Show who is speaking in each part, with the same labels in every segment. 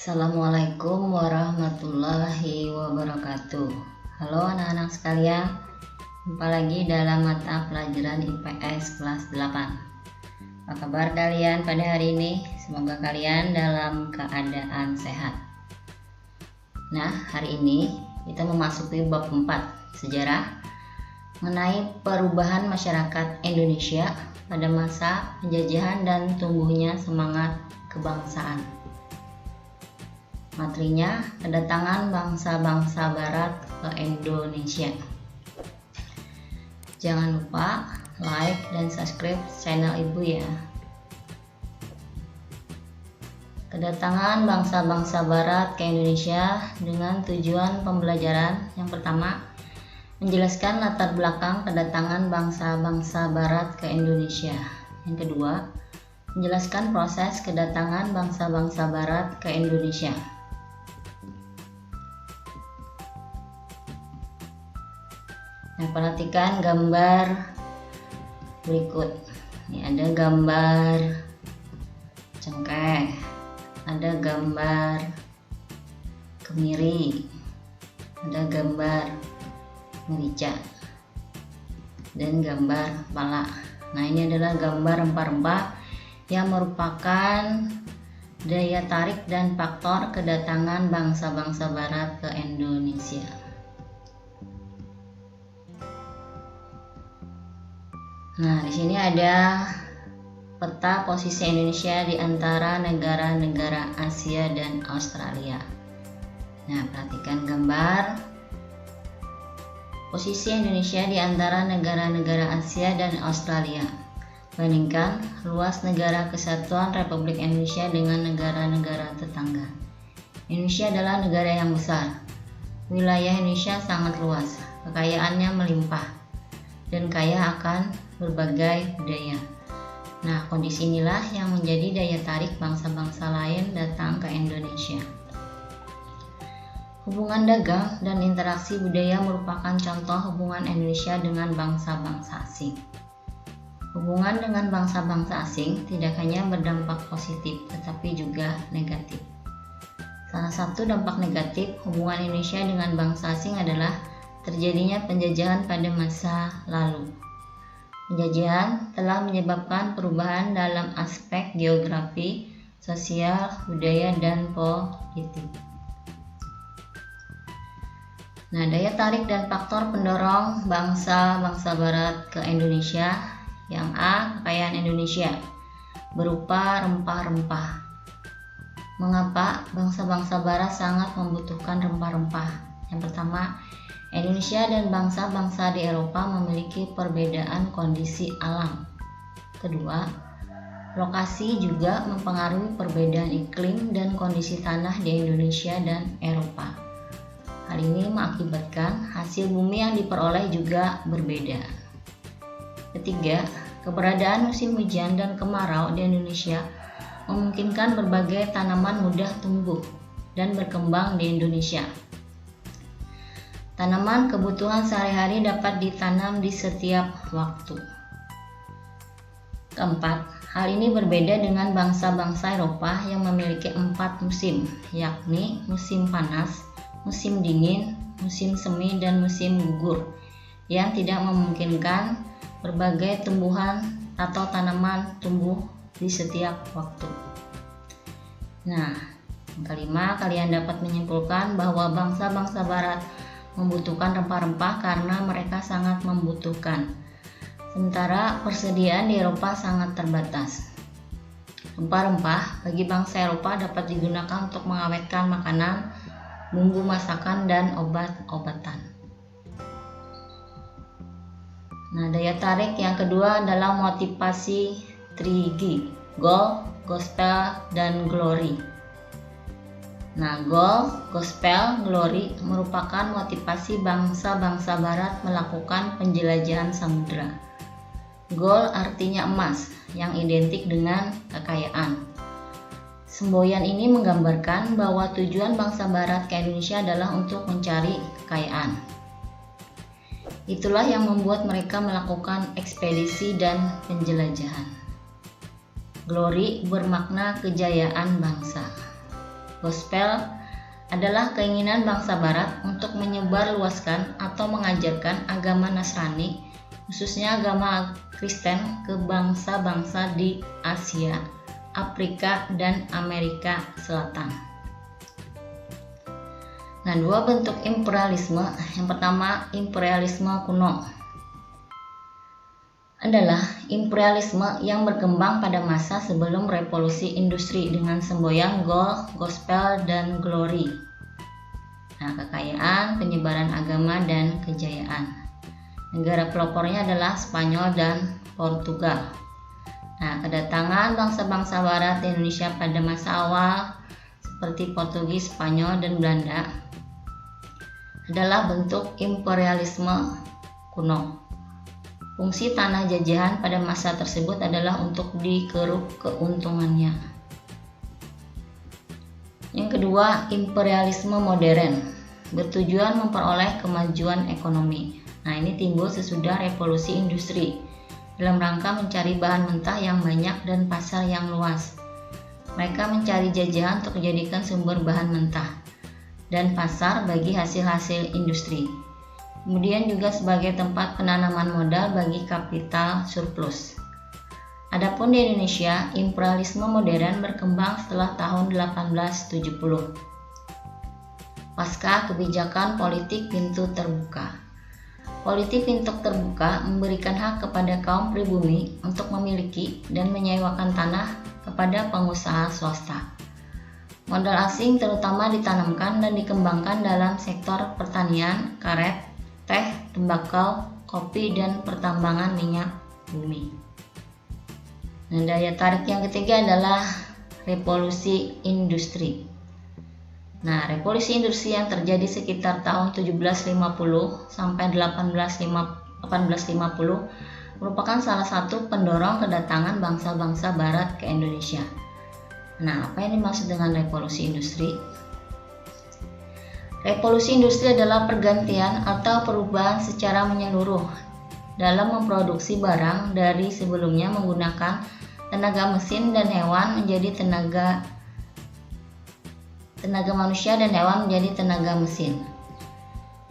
Speaker 1: Assalamualaikum warahmatullahi wabarakatuh. Halo anak-anak sekalian, jumpa lagi dalam mata pelajaran IPS kelas 8. Apa kabar kalian pada hari ini? Semoga kalian dalam keadaan sehat. Nah, hari ini kita memasuki bab 4, sejarah, mengenai perubahan masyarakat Indonesia pada masa penjajahan dan tumbuhnya semangat kebangsaan. Materinya, kedatangan bangsa-bangsa barat ke Indonesia. Jangan lupa like dan subscribe channel ibu ya. Kedatangan bangsa-bangsa barat ke Indonesia dengan tujuan pembelajaran. Yang pertama, menjelaskan latar belakang kedatangan bangsa-bangsa barat ke Indonesia. Yang kedua, menjelaskan proses kedatangan bangsa-bangsa barat ke Indonesia. Nah, perhatikan gambar berikut. Ini ada gambar cengkeh, ada gambar kemiri, ada gambar merica, dan gambar pala. Nah, ini adalah gambar rempah-rempah yang merupakan daya tarik dan faktor kedatangan bangsa-bangsa barat ke Indonesia. Nah, di sini ada peta posisi Indonesia di antara negara-negara Asia dan Australia. Nah, perhatikan gambar posisi Indonesia di antara negara-negara Asia dan Australia. Bandingkan luas negara kesatuan Republik Indonesia dengan negara-negara tetangga. Indonesia adalah negara yang besar. Wilayah Indonesia sangat luas, kekayaannya melimpah, dan kaya akan berbagai budaya. Nah, kondisi inilah yang menjadi daya tarik bangsa-bangsa lain datang ke Indonesia. Hubungan dagang dan interaksi budaya merupakan contoh hubungan Indonesia dengan bangsa-bangsa asing. Hubungan dengan bangsa-bangsa asing tidak hanya berdampak positif, tetapi juga negatif. Salah satu dampak negatif hubungan Indonesia dengan bangsa asing adalah terjadinya penjajahan pada masa lalu. Penjajahan telah menyebabkan perubahan dalam aspek geografi, sosial, budaya, dan politik. Nah, daya tarik dan faktor pendorong bangsa-bangsa barat ke Indonesia. Yang A, kekayaan Indonesia berupa rempah-rempah. Mengapa bangsa-bangsa barat sangat membutuhkan rempah-rempah? Yang pertama, Indonesia dan bangsa-bangsa di Eropa memiliki perbedaan kondisi alam. Kedua, lokasi juga mempengaruhi perbedaan iklim dan kondisi tanah di Indonesia dan Eropa. Hal ini mengakibatkan hasil bumi yang diperoleh juga berbeda. Ketiga, keberadaan musim hujan dan kemarau di Indonesia memungkinkan berbagai tanaman mudah tumbuh dan berkembang di Indonesia. Tanaman kebutuhan sehari-hari dapat ditanam di setiap waktu. Keempat, hal ini berbeda dengan bangsa-bangsa Eropa yang memiliki 4 musim, yakni musim panas, musim dingin, musim semi, dan musim gugur, yang tidak memungkinkan berbagai tumbuhan atau tanaman tumbuh di setiap waktu. Nah, yang kelima, kalian dapat menyimpulkan bahwa bangsa-bangsa barat membutuhkan rempah-rempah karena mereka sangat membutuhkan, sementara persediaan di Eropa sangat terbatas. Rempah-rempah bagi bangsa Eropa dapat digunakan untuk mengawetkan makanan, bumbu masakan, dan obat-obatan. Nah, daya tarik yang kedua adalah motivasi 3G, goal, gospel, dan glory. Nah, goal, gospel, glory merupakan motivasi bangsa-bangsa barat melakukan penjelajahan samudera. Goal artinya emas, yang identik dengan kekayaan. Semboyan ini menggambarkan bahwa tujuan bangsa barat ke Indonesia adalah untuk mencari kekayaan. Itulah yang membuat mereka melakukan ekspedisi dan penjelajahan. Glory bermakna kejayaan bangsa. Gospel adalah keinginan bangsa Barat untuk menyebarluaskan atau mengajarkan agama Nasrani, khususnya agama Kristen, ke bangsa-bangsa di Asia, Afrika, dan Amerika Selatan. Nah, dua bentuk imperialisme. Yang pertama, imperialisme kuno adalah imperialisme yang berkembang pada masa sebelum revolusi industri dengan semboyan gold, gospel, dan glory. Nah, kekayaan, penyebaran agama, dan kejayaan. Negara pelopornya adalah Spanyol dan Portugal. Nah, kedatangan bangsa-bangsa Barat di Indonesia pada masa awal seperti Portugis, Spanyol, dan Belanda adalah bentuk imperialisme kuno. Fungsi tanah jajahan pada masa tersebut adalah untuk dikeruk keuntungannya. Yang kedua, imperialisme modern bertujuan memperoleh kemajuan ekonomi. Nah, ini timbul sesudah revolusi industri dalam rangka mencari bahan mentah yang banyak dan pasar yang luas. Mereka mencari jajahan untuk dijadikan sumber bahan mentah dan pasar bagi hasil-hasil industri. Kemudian juga sebagai tempat penanaman modal bagi kapital surplus. Adapun di Indonesia, imperialisme modern berkembang setelah tahun 1870. Pasca kebijakan politik pintu terbuka. Politik pintu terbuka memberikan hak kepada kaum pribumi untuk memiliki dan menyewakan tanah kepada pengusaha swasta. Modal asing terutama ditanamkan dan dikembangkan dalam sektor pertanian, karet, teh, tembakau, kopi, dan pertambangan minyak bumi. Nah, daya tarik yang ketiga adalah revolusi industri. Nah, revolusi industri yang terjadi sekitar tahun 1750 sampai 1850 merupakan salah satu pendorong kedatangan bangsa-bangsa Barat ke Indonesia. Nah, apa yang dimaksud dengan revolusi industri? Revolusi industri adalah pergantian atau perubahan secara menyeluruh dalam memproduksi barang dari sebelumnya menggunakan tenaga mesin dan hewan menjadi tenaga manusia dan hewan menjadi tenaga mesin.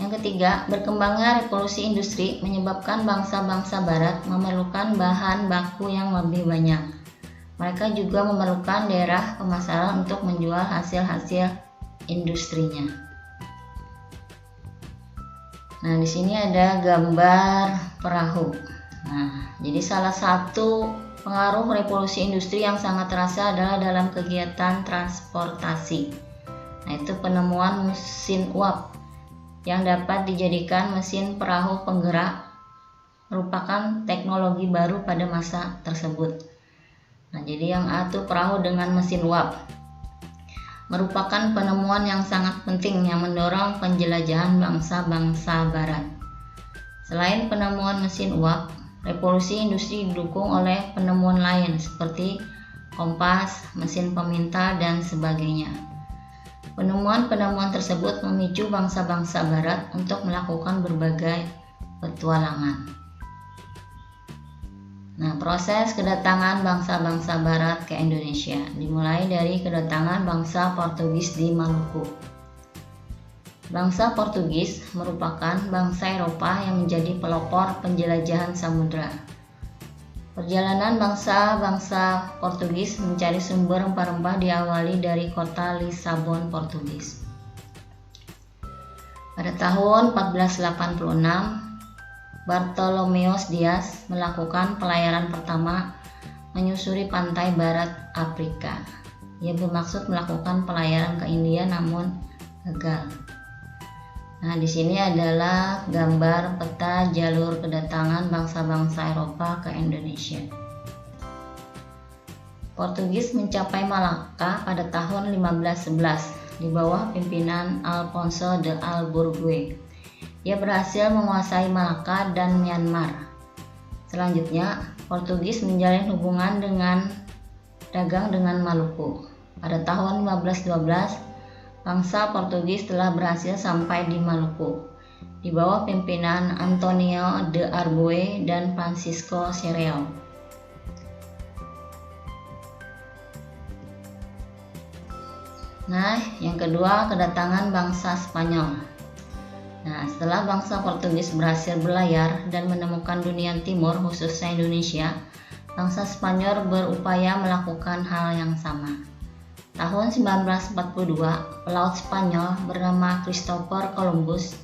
Speaker 1: Yang ketiga, berkembangnya revolusi industri menyebabkan bangsa-bangsa Barat memerlukan bahan baku yang lebih banyak. Mereka juga memerlukan daerah pemasaran untuk menjual hasil-hasil industrinya. Nah, di sini ada gambar perahu. Nah, jadi salah satu pengaruh revolusi industri yang sangat terasa adalah dalam kegiatan transportasi. Nah, itu penemuan mesin uap yang dapat dijadikan mesin perahu penggerak merupakan teknologi baru pada masa tersebut. Nah, jadi yang A itu perahu dengan mesin uap merupakan penemuan yang sangat penting yang mendorong penjelajahan bangsa-bangsa Barat. Selain penemuan mesin uap, revolusi industri didukung oleh penemuan lain seperti kompas, mesin pemintal, dan sebagainya. Penemuan-penemuan tersebut memicu bangsa-bangsa Barat untuk melakukan berbagai petualangan. Nah, proses kedatangan bangsa-bangsa Barat ke Indonesia dimulai dari kedatangan bangsa Portugis di Maluku. Bangsa Portugis merupakan bangsa Eropa yang menjadi pelopor penjelajahan samudra. Perjalanan bangsa-bangsa Portugis mencari sumber rempah-rempah diawali dari kota Lisabon, Portugis. Pada tahun 1486, Bartolomeus Dias melakukan pelayaran pertama menyusuri pantai barat Afrika. Ia bermaksud melakukan pelayaran ke India namun gagal. Nah, di sini adalah gambar peta jalur kedatangan bangsa-bangsa Eropa ke Indonesia. Portugis mencapai Malaka pada tahun 1511 di bawah pimpinan Alfonso de Albuquerque. Ia berhasil menguasai Malaka dan Myanmar. Selanjutnya, Portugis menjalin hubungan dagang dengan Maluku. Pada tahun 1512, bangsa Portugis telah berhasil sampai di Maluku di bawah pimpinan Antonio de Arboe dan Francisco Serrao. Nah, yang kedua, kedatangan bangsa Spanyol. Nah, setelah bangsa Portugis berhasil berlayar dan menemukan dunia timur, khususnya Indonesia, bangsa Spanyol berupaya melakukan hal yang sama. Tahun 1942, pelaut Spanyol bernama Christopher Columbus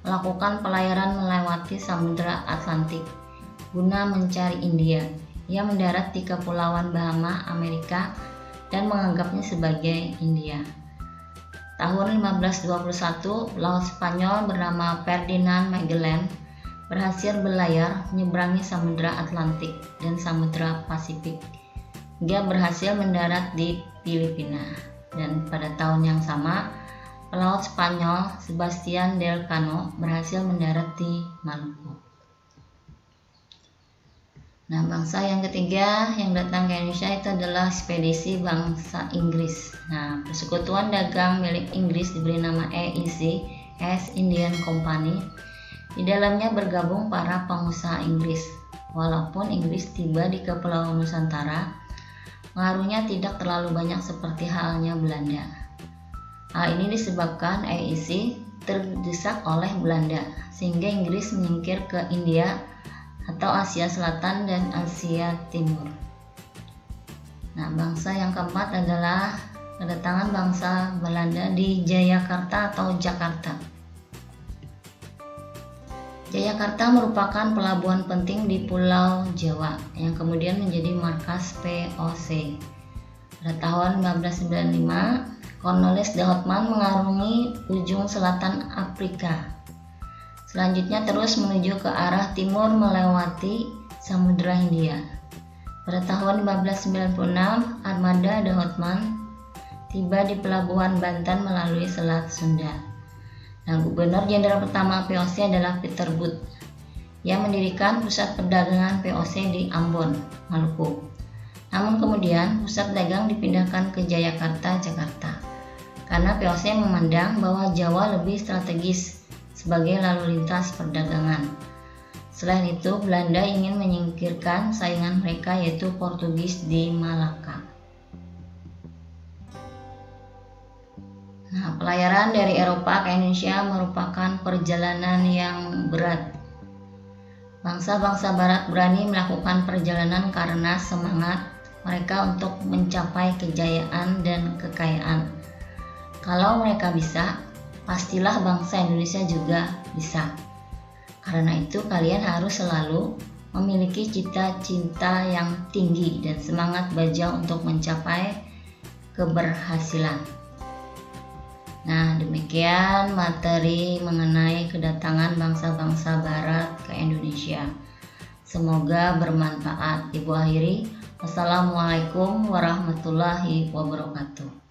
Speaker 1: melakukan pelayaran melewati Samudra Atlantik guna mencari India. Ia mendarat di Kepulauan Bahama, Amerika, dan menganggapnya sebagai India. Tahun 1521, pelaut Spanyol bernama Ferdinand Magellan berhasil berlayar menyeberangi Samudra Atlantik dan Samudra Pasifik. Dia berhasil mendarat di Filipina, dan pada tahun yang sama, pelaut Spanyol Sebastian del Cano berhasil mendarat di Maluku. Nah, bangsa yang ketiga yang datang ke Indonesia itu adalah ekspedisi bangsa Inggris. Nah, persekutuan dagang milik Inggris diberi nama EIC, East Indian Company. Di dalamnya bergabung para pengusaha Inggris. Walaupun Inggris tiba di Kepulauan Nusantara, pengaruhnya tidak terlalu banyak seperti halnya Belanda. Hal ini disebabkan EIC terdesak oleh Belanda, sehingga Inggris menyingkir ke India atau Asia Selatan dan Asia Timur. Nah, bangsa yang keempat adalah kedatangan bangsa Belanda di Jayakarta atau Jakarta. Jayakarta merupakan pelabuhan penting di Pulau Jawa yang kemudian menjadi markas VOC. Pada tahun 1595, Cornelis de Houtman mengarungi ujung selatan Afrika. Selanjutnya terus menuju ke arah timur melewati Samudra Hindia. Pada tahun 1596, armada de Houtman tiba di pelabuhan Banten melalui Selat Sunda. Nah, Gubernur Jenderal pertama VOC adalah Peter Booth. Ia mendirikan pusat perdagangan VOC di Ambon, Maluku. Namun kemudian pusat dagang dipindahkan ke Jayakarta, Jakarta, karena VOC memandang bahwa Jawa lebih strategis sebagai lalu lintas perdagangan. Selain itu, Belanda ingin menyingkirkan saingan mereka yaitu Portugis di Malaka. Nah, pelayaran dari Eropa ke Indonesia merupakan perjalanan yang berat. Bangsa-bangsa Barat berani melakukan perjalanan karena semangat mereka untuk mencapai kejayaan dan kekayaan. Kalau mereka bisa, pastilah bangsa Indonesia juga bisa. Karena itu kalian harus selalu memiliki cita-cita yang tinggi dan semangat baja untuk mencapai keberhasilan. Nah, demikian materi mengenai kedatangan bangsa-bangsa Barat ke Indonesia. Semoga bermanfaat. Ibu akhiri, wassalamualaikum warahmatullahi wabarakatuh.